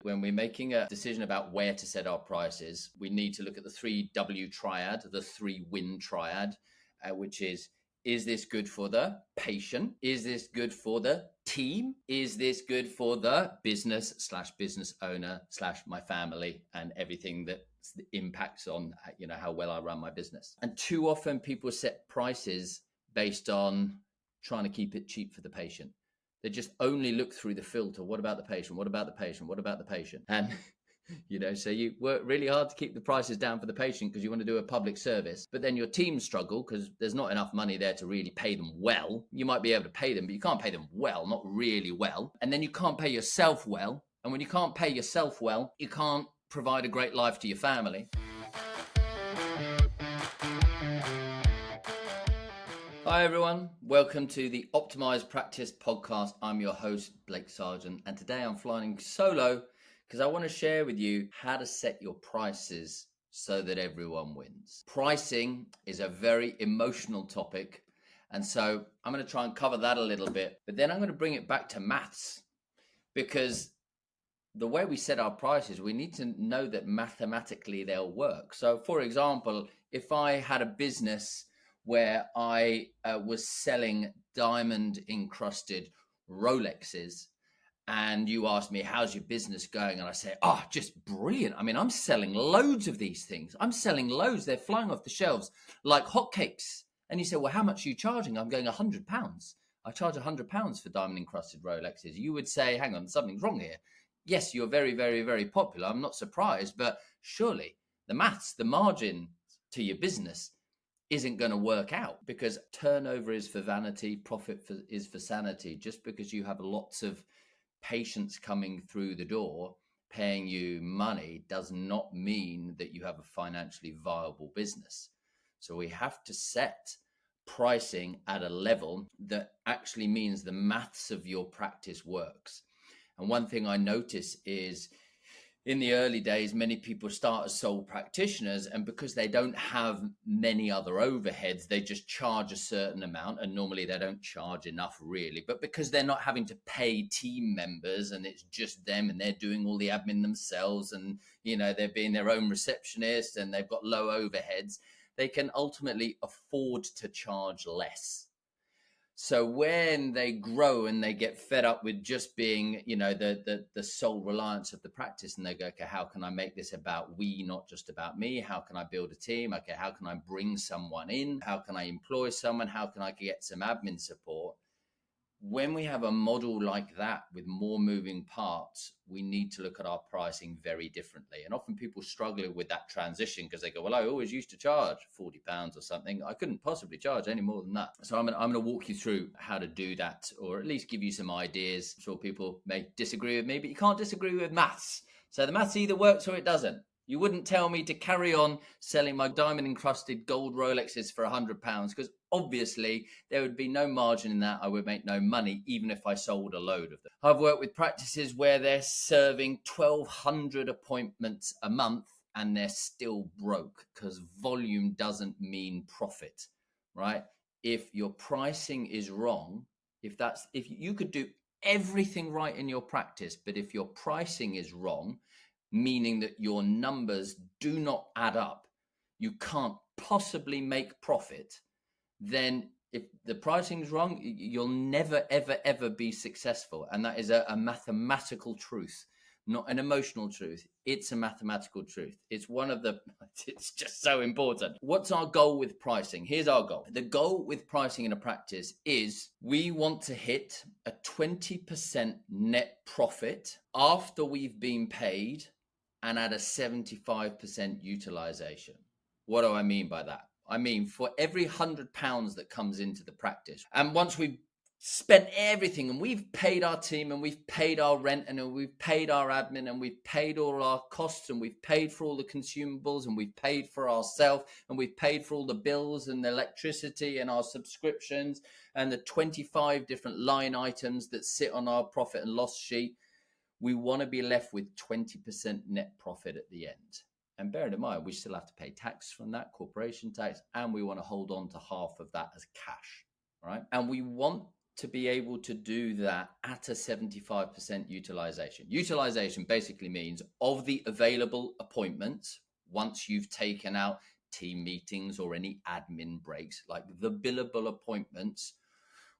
when we're making a decision about where to set our prices, we need to look at the 3W triad, the 3-win triad, which is this good for the patient? Is this good for the team? Is this good for the business owner / my family and everything that impacts on, how well I run my business? And too often people set prices based on trying to keep it cheap for the patient. They just only look through the filter. What about the patient? What about the patient? What about the patient? And, so you work really hard to keep the prices down for the patient because you want to do a public service, but then your team struggle because there's not enough money there to really pay them well. You might be able to pay them, but you can't pay them well, not really well. And then you can't pay yourself well. And when you can't pay yourself well, you can't provide a great life to your family. Hi everyone, welcome to the Optimised Practice Podcast. I'm your host, Blake Sargent, and today I'm flying solo because I want to share with you how to set your prices so that everyone wins. Pricing is a very emotional topic, and so I'm going to try and cover that a little bit, but then I'm going to bring it back to maths, because the way we set our prices, we need to know that mathematically they'll work. So for example, if I had a business where I was selling diamond encrusted Rolexes, and you asked me, how's your business going? And I say, just brilliant. I mean, I'm selling loads of these things. I'm selling loads. They're flying off the shelves like hotcakes. And you say, well, how much are you charging? I'm going £100. I charge £100 for diamond encrusted Rolexes. You would say, hang on, something's wrong here. Yes, you're very, very, very popular. I'm not surprised, but surely the maths, the margin to your business isn't going to work out, because turnover is for vanity, profit is for sanity. Just because you have lots of patients coming through the door paying you money does not mean that you have a financially viable business. So we have to set pricing at a level that actually means the maths of your practice works. And one thing I notice is, in the early days, many people start as sole practitioners, and because they don't have many other overheads, they just charge a certain amount, and normally they don't charge enough really. But because they're not having to pay team members and it's just them and they're doing all the admin themselves, and they're being their own receptionist and they've got low overheads, they can ultimately afford to charge less. So when they grow and they get fed up with just being, the sole reliance of the practice, and they go, okay, how can I make this about we, not just about me? How can I build a team? Okay, how can I bring someone in? How can I employ someone? How can I get some admin support? When we have a model like that with more moving parts, we need to look at our pricing very differently. And often people struggle with that transition because they go, well, I always used to charge £40 or something. I couldn't possibly charge any more than that. So I'm going to walk you through how to do that, or at least give you some ideas. I'm sure people may disagree with me, but you can't disagree with maths. So the maths either works or it doesn't. You wouldn't tell me to carry on selling my diamond encrusted gold Rolexes for £100, because obviously there would be no margin in that. I would make no money even if I sold a load of them. I've worked with practices where they're serving 1,200 appointments a month and they're still broke, because volume doesn't mean profit, right? If your pricing is wrong, if you could do everything right in your practice, but if your pricing is wrong, meaning that your numbers do not add up, you can't possibly make profit, then if the pricing is wrong, you'll never, ever, ever be successful. And that is a mathematical truth, not an emotional truth. It's a mathematical truth. It's just so important. What's our goal with pricing? Here's our goal. The goal with pricing in a practice is we want to hit a 20% net profit after we've been paid, and at a 75% utilization. What do I mean by that? I mean, for every £100 that comes into the practice, and once we've spent everything and we've paid our team and we've paid our rent and we've paid our admin and we've paid all our costs and we've paid for all the consumables and we've paid for ourselves and we've paid for all the bills and the electricity and our subscriptions and the 25 different line items that sit on our profit and loss sheet, we want to be left with 20% net profit at the end. And bear in mind, we still have to pay tax from that, corporation tax, and we want to hold on to half of that as cash, right? And we want to be able to do that at a 75% utilization. Utilization basically means of the available appointments, once you've taken out team meetings or any admin breaks, like the billable appointments,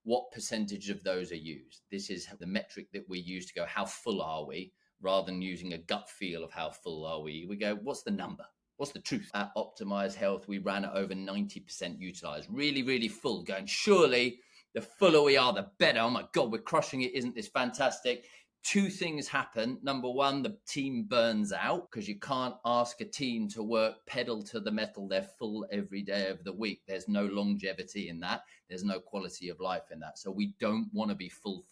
what percentage of those are used? This is the metric that we use to go, how full are we? Rather than using a gut feel of how full are we go, what's the number? What's the truth? At Optimised Health, we ran at over 90% utilized, really, really full, going, surely the fuller we are, the better. Oh my God, we're crushing it. Isn't this fantastic? Two things happen. Number one, the team burns out because you can't ask a team to work pedal to the metal. They're full every day of the week. There's no longevity in that. There's no quality of life in that. So we don't want to be full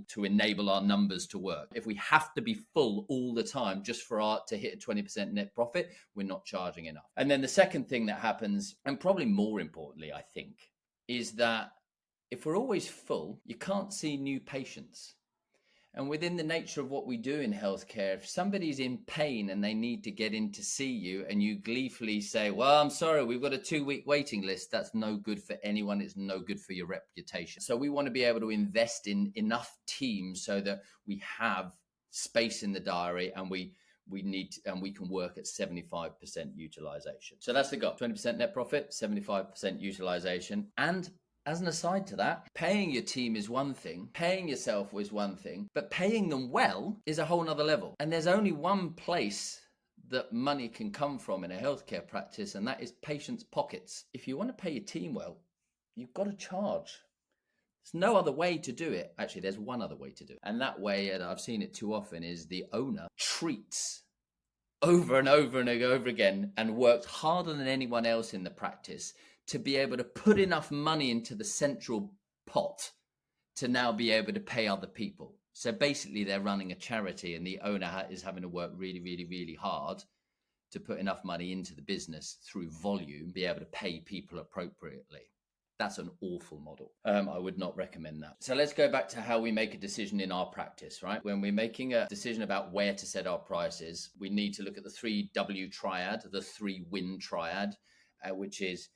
to enable our numbers to work. If we have to be full all the time just for to hit a 20% net profit, we're not charging enough. And then the second thing that happens, and probably more importantly, I think, is that if we're always full, you can't see new patients. And within the nature of what we do in healthcare, if somebody's in pain and they need to get in to see you and you gleefully say, well, I'm sorry, we've got a 2-week waiting list, that's no good for anyone. It's no good for your reputation. So we want to be able to invest in enough teams so that we have space in the diary and we can work at 75% utilization. So that's the goal, 20% net profit, 75% utilization. And as an aside to that, paying your team is one thing, paying yourself is one thing, but paying them well is a whole nother level. And there's only one place that money can come from in a healthcare practice, and that is patients' pockets. If you want to pay your team well, you've got to charge. There's no other way to do it. Actually, there's one other way to do it. And that way, and I've seen it too often, is the owner treats over and over and over again and works harder than anyone else in the practice to be able to put enough money into the central pot to now be able to pay other people. So basically they're running a charity and the owner is having to work really, really, really hard to put enough money into the business through volume, be able to pay people appropriately. That's an awful model. I would not recommend that. So let's go back to how we make a decision in our practice, right? When we're making a decision about where to set our prices, we need to look at the 3W triad, the 3-win triad, which is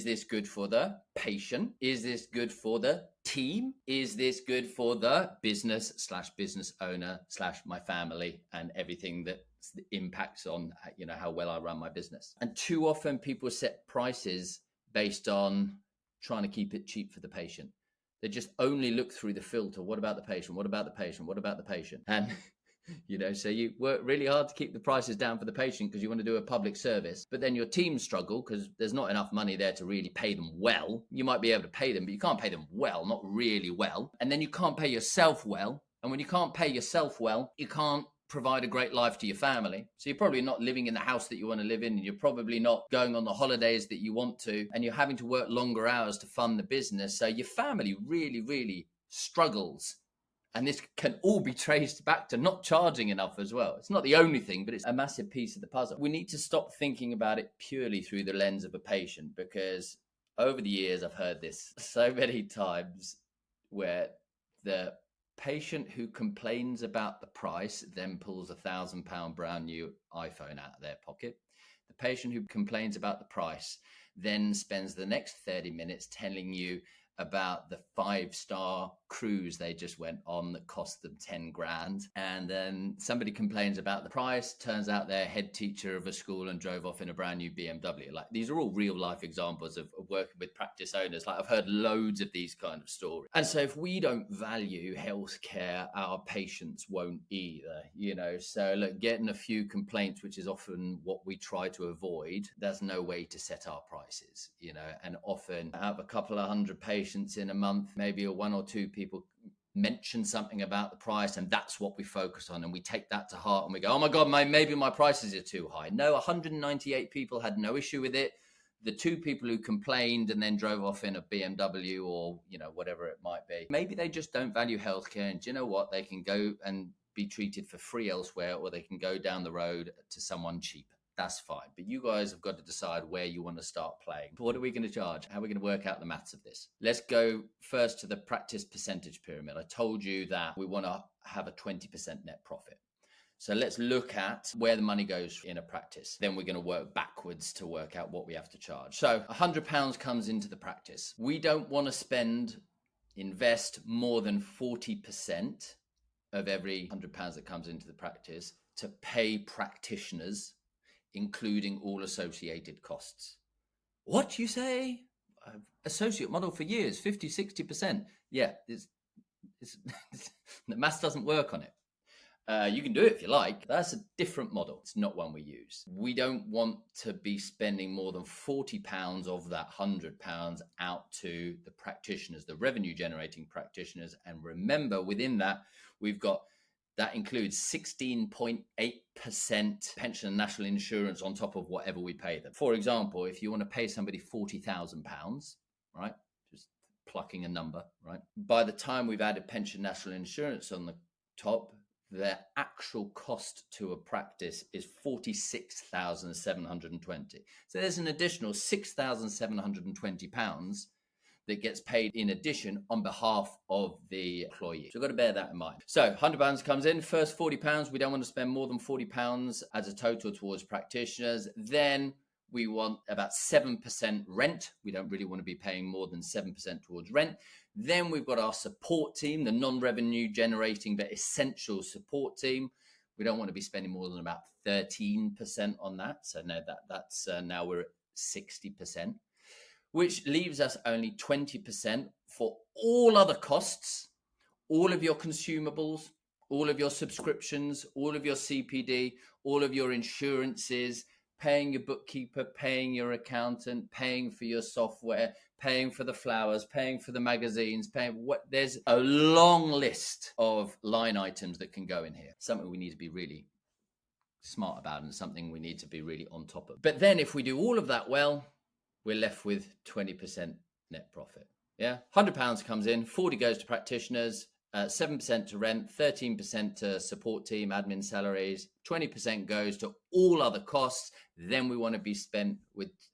this good for the patient? Is this good for the team? Is this good for the business/business owner / my family and everything that impacts on, how well I run my business? And too often people set prices based on trying to keep it cheap for the patient. They just only look through the filter. What about the patient? What about the patient? What about the patient? And so you work really hard to keep the prices down for the patient because you want to do a public service, but then your team struggle because there's not enough money there to really pay them well. You might be able to pay them, but you can't pay them well, not really well. And then you can't pay yourself well. And when you can't pay yourself well, you can't provide a great life to your family. So you're probably not living in the house that you want to live in, and you're probably not going on the holidays that you want to, and you're having to work longer hours to fund the business. So your family really, really struggles. And this can all be traced back to not charging enough as well. It's not the only thing, but it's a massive piece of the puzzle. We need to stop thinking about it purely through the lens of a patient, because over the years, I've heard this so many times where the patient who complains about the price then pulls £1,000 brand new iPhone out of their pocket. The patient who complains about the price then spends the next 30 minutes telling you about the 5-star cruise they just went on that cost them 10 grand. And then somebody complains about the price. Turns out they're head teacher of a school and drove off in a brand new BMW. Like, these are all real life examples of working with practice owners. Like, I've heard loads of these kind of stories. And so if we don't value healthcare, our patients won't either, So look, getting a few complaints, which is often what we try to avoid, there's no way to set our prices, and often out of a couple of hundred patients in a month, maybe 1 or 2 people mention something about the price, and that's what we focus on, and we take that to heart and we go, oh my God, maybe my prices are too high. No, 198 people had no issue with it. The 2 people who complained and then drove off in a BMW or whatever it might be, maybe they just don't value healthcare, and do you know what, they can go and be treated for free elsewhere, or they can go down the road to someone cheaper. That's fine. But you guys have got to decide where you want to start playing. What are we going to charge? How are we going to work out the maths of this? Let's go first to the practice percentage pyramid. I told you that we want to have a 20% net profit. So let's look at where the money goes in a practice. Then we're going to work backwards to work out what we have to charge. So £100 comes into the practice. We don't want to spend invest more than 40% of every £100 that comes into the practice to pay practitioners, including all associated costs. What you say? Associate model for years, 50, 60%. Yeah, it's the maths doesn't work on it. You can do it if you like. That's a different model. It's not one we use. We don't want to be spending more than £40 of that £100 out to the practitioners, the revenue generating practitioners. And remember, within that, that includes 16.8% pension and national insurance on top of whatever we pay them. For example, if you want to pay somebody £40,000, right? Just plucking a number, right? By the time we've added pension national insurance on the top, their actual cost to a practice is £46,720. So there's an additional £6,720 that gets paid in addition on behalf of the employee. So you've got to bear that in mind. So £100 comes in, first £40, we don't want to spend more than £40 as a total towards practitioners. Then we want about 7% rent. We don't really want to be paying more than 7% towards rent. Then we've got our support team, the non-revenue generating but essential support team. We don't want to be spending more than about 13% on that. So no, that's now we're at 60%, which leaves us only 20% for all other costs, all of your consumables, all of your subscriptions, all of your CPD, all of your insurances, paying your bookkeeper, paying your accountant, paying for your software, paying for the flowers, paying for the magazines, there's a long list of line items that can go in here. Something we need to be really smart about and something we need to be really on top of. But then if we do all of that well, we're left with 20% net profit. Yeah, £100 comes in, 40 goes to practitioners, 7% to rent, 13% to support team, admin salaries, 20% goes to all other costs. Then we want to be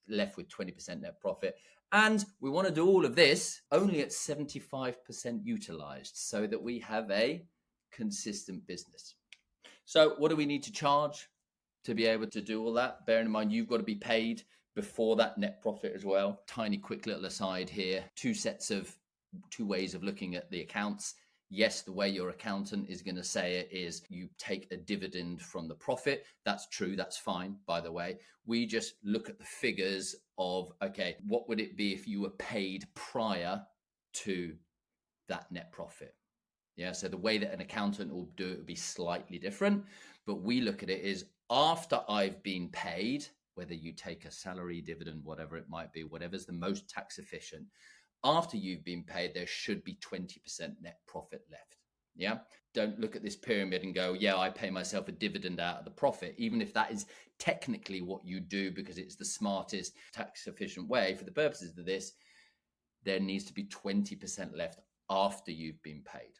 left with 20% net profit. And we want to do all of this only at 75% utilized so that we have a consistent business. So what do we need to charge to be able to do all that? Bearing in mind, you've got to be paid before that net profit as well. Tiny quick little aside here, two ways of looking at the accounts. Yes, the way your accountant is going to say it is you take a dividend from the profit. That's true. That's fine, by the way. We just look at the figures of, okay, what would it be if you were paid prior to that net profit? Yeah, so the way that an accountant will do it would be slightly different. But we look at it as after I've been paid, whether you take a salary, dividend, whatever it might be, whatever's the most tax efficient, after you've been paid, there should be 20% net profit left. Yeah. Don't look at this pyramid and go, yeah, I pay myself a dividend out of the profit, even if that is technically what you do because it's the smartest tax efficient way. For the purposes of this, there needs to be 20% left after you've been paid.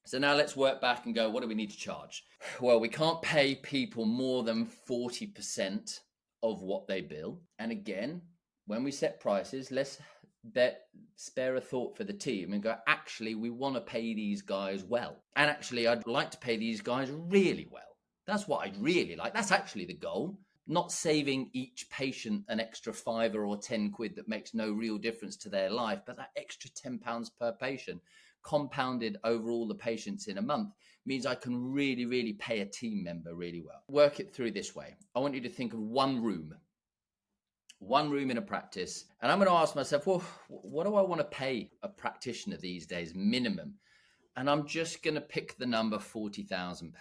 So now let's work back and go, what do we need to charge? Well, we can't pay people more than 40% of what they bill. And again, when we set prices, let's spare a thought for the team and go, actually, we want to pay these guys well. And actually, I'd like to pay these guys really well. That's what I'd really like. That's actually the goal. Not saving each patient an extra £5 or £10 that makes no real difference to their life, but that extra £10 per patient compounded over all the patients in a month means I can really, really pay a team member really well. Work it through this way. I want you to think of one room in a practice. And I'm going to ask myself, well, what do I want to pay a practitioner these days, minimum? And I'm just going to pick the number £40,000.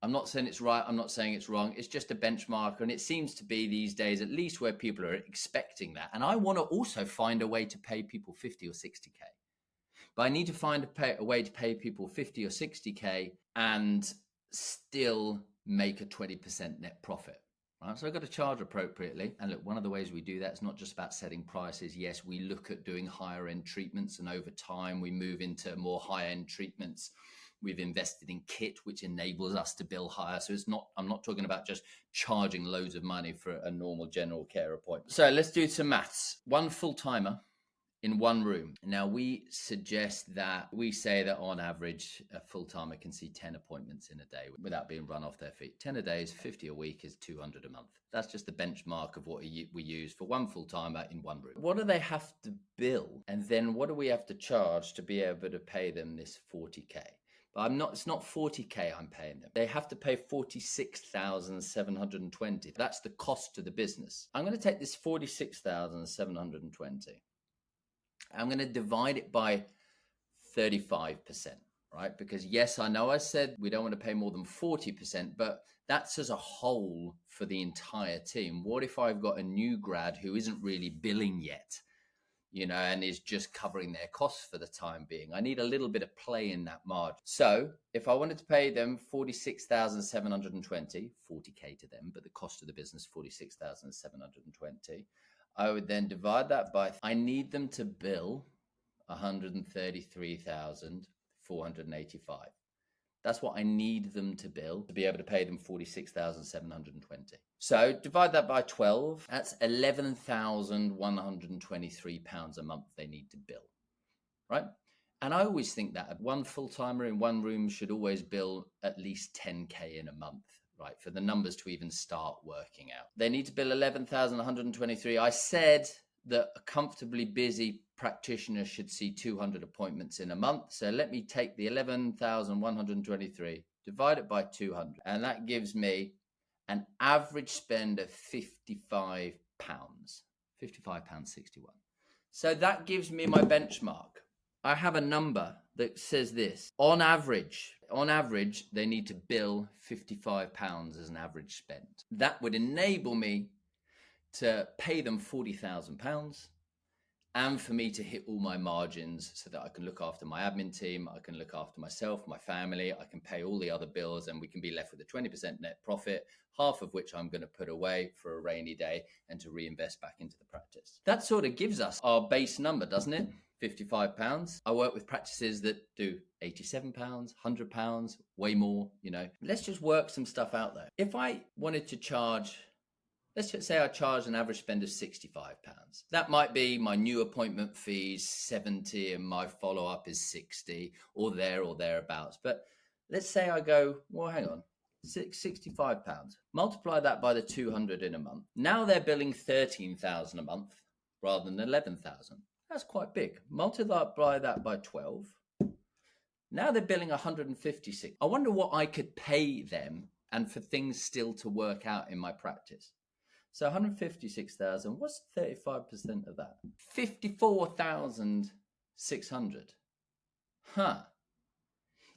I'm not saying it's right. I'm not saying it's wrong. It's just a benchmark. And it seems to be these days, at least where people are expecting that. And I want to also find a way to pay people 50 or 60K. But I need to find a way to pay people 50 or 60K and still make a 20% net profit. Right? So I've got to charge appropriately. And look, one of the ways we do that is not just about setting prices. Yes, we look at doing higher end treatments, and over time we move into more high end treatments. We've invested in kit, which enables us to bill higher. So I'm not talking about just charging loads of money for a normal general care appointment. So let's do some maths. One full timer in one room. Now, we say that on average, a full-timer can see 10 appointments in a day without being run off their feet. 10 a day is 50 a week, is 200 a month. That's just the benchmark of what we use for one full-timer in one room. What do they have to bill? And then what do we have to charge to be able to pay them this 40K? But it's not 40K I'm paying them. They have to pay 46,720. That's the cost to the business. I'm going to take this 46,720. I'm going to divide it by 35%, right? Because yes, I know I said we don't want to pay more than 40%, but that's as a whole for the entire team. What if I've got a new grad who isn't really billing yet? And is just covering their costs for the time being? I need a little bit of play in that margin. So if I wanted to pay them 46,720, 40K to them, but the cost of the business, 46,720, I would then divide that by, I need them to bill 133,485. That's what I need them to bill to be able to pay them 46,720. So divide that by 12. That's 11,123 pounds a month they need to bill, right? And I always think that one full-timer in one room should always bill at least 10K in a month, right? For the numbers to even start working out. They need to bill 11,123. I said that a comfortably busy practitioner should see 200 appointments in a month. So let me take the 11,123, divide it by 200, and that gives me an average spend of £55, £55.61. So that gives me my benchmark. I have a number that says this. On average, they need to bill £55 as an average spend. That would enable me to pay them £40,000 and for me to hit all my margins so that I can look after my admin team, I can look after myself, my family, I can pay all the other bills, and we can be left with a 20% net profit, half of which I'm going to put away for a rainy day and to reinvest back into the practice. That sort of gives us our base number, doesn't it? £55. I work with practices that do £87, £100, way more, Let's just work some stuff out though. If I wanted to charge, let's just say I charge an average spend of £65. That might be my new appointment fees 70 and my follow-up is 60 or thereabouts. But let's say I go, well, hang on, £65. Multiply that by the 200 in a month. Now they're billing 13,000 a month rather than 11,000. That's quite big. Multiply that by 12. Now they're billing 156. I wonder what I could pay them and for things still to work out in my practice. So 156,000, what's 35% of that? 54,600.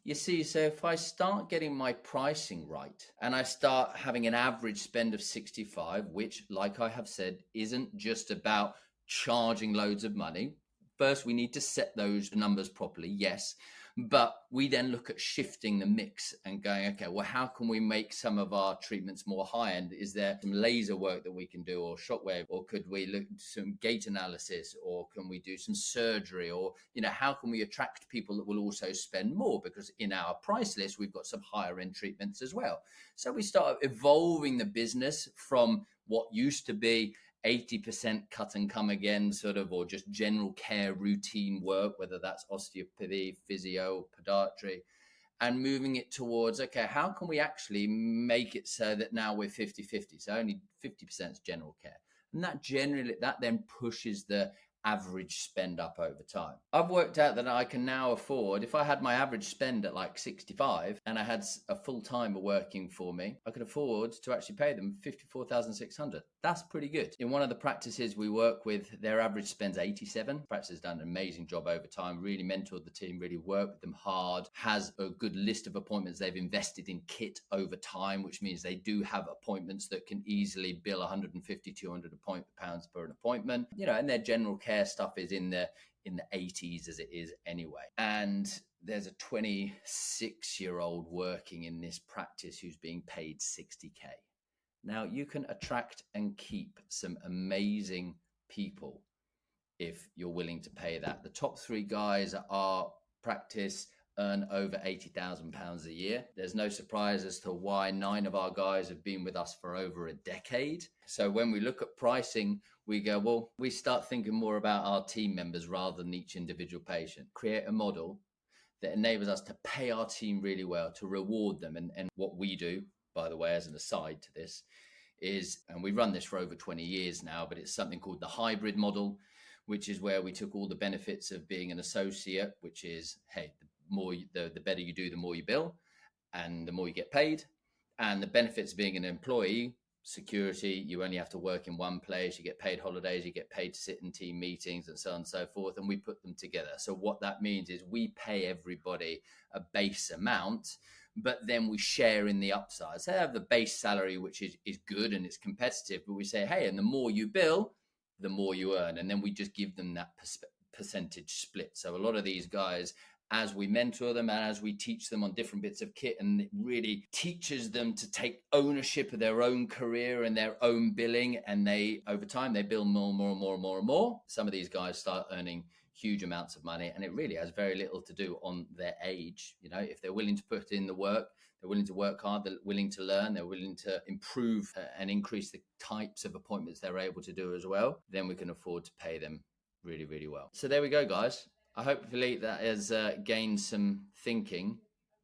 You see, so if I start getting my pricing right and I start having an average spend of 65, which, like I have said, isn't just about charging loads of money. First, we need to set those numbers properly, yes. But we then look at shifting the mix and going, okay, well, how can we make some of our treatments more high-end? Is there some laser work that we can do, or shockwave, or could we look at some gait analysis, or can we do some surgery, or, how can we attract people that will also spend more? Because in our price list, we've got some higher end treatments as well. So we start evolving the business from what used to be 80% cut and come again or just general care routine work, whether that's osteopathy, physio, podiatry, and moving it towards, okay, how can we actually make it so that now we're 50-50? So only 50% is general care. And that then pushes the average spend up over time. I've worked out that I can now afford, if I had my average spend at like 65 and I had a full-timer working for me, I could afford to actually pay them 54,600. That's pretty good. In one of the practices we work with, their average spend's 87. Practice has done an amazing job over time, really mentored the team, really worked with them hard, has a good list of appointments. They've invested in kit over time, which means they do have appointments that can easily bill 150, 200 pounds per an appointment, and their general care stuff is in the 80s as it is anyway. And there's a 26-year-old working in this practice who's being paid 60K. Now, you can attract and keep some amazing people if you're willing to pay that. The top three guys at our practice earn over £80,000 a year. There's no surprise as to why 9 of our guys have been with us for over a decade. So when we look at pricing, we go, well, we start thinking more about our team members rather than each individual patient. Create a model that enables us to pay our team really well, to reward them. And what we do, by the way, as an aside to this, is, and we run this for over 20 years now, but it's something called the hybrid model, which is where we took all the benefits of being an associate, which is, hey, the better you do, the more you bill and the more you get paid. And the benefits of being an employee, security, you only have to work in one place, you get paid holidays, you get paid to sit in team meetings and so on and so forth. And we put them together. So what that means is we pay everybody a base amount, but then we share in the upsides. They have the base salary, which is good and it's competitive, but we say, hey, and the more you bill, the more you earn. And then we just give them that percentage split. So a lot of these guys, as we mentor them and as we teach them on different bits of kit, and it really teaches them to take ownership of their own career and their own billing. And they, over time, they bill more and more and more and more and more. Some of these guys start earning huge amounts of money, and it really has very little to do on their age. You know, if they're willing to put in the work, they're willing to work hard, they're willing to learn, they're willing to improve and increase the types of appointments they're able to do as well, then we can afford to pay them really, really well. So there we go, guys. Hopefully that has gained some thinking.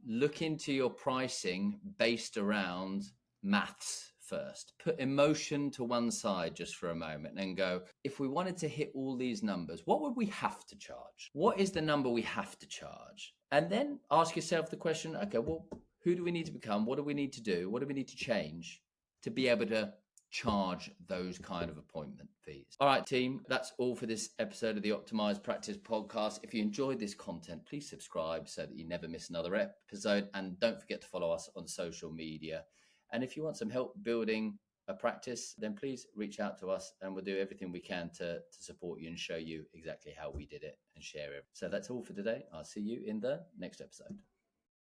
Look into your pricing based around maths first. Put emotion to one side just for a moment and go, if we wanted to hit all these numbers, what would we have to charge? What is the number we have to charge? And then ask yourself the question, okay, well, who do we need to become? What do we need to do? What do we need to change to be able to charge those kind of appointment fees? All right, team, that's all for this episode of the Optimised Practice Podcast. If you enjoyed this content, please subscribe so that you never miss another episode. And don't forget to follow us on social media. And if you want some help building a practice, then please reach out to us and we'll do everything we can to support you and show you exactly how we did it and share it. So that's all for today. I'll see you in the next episode.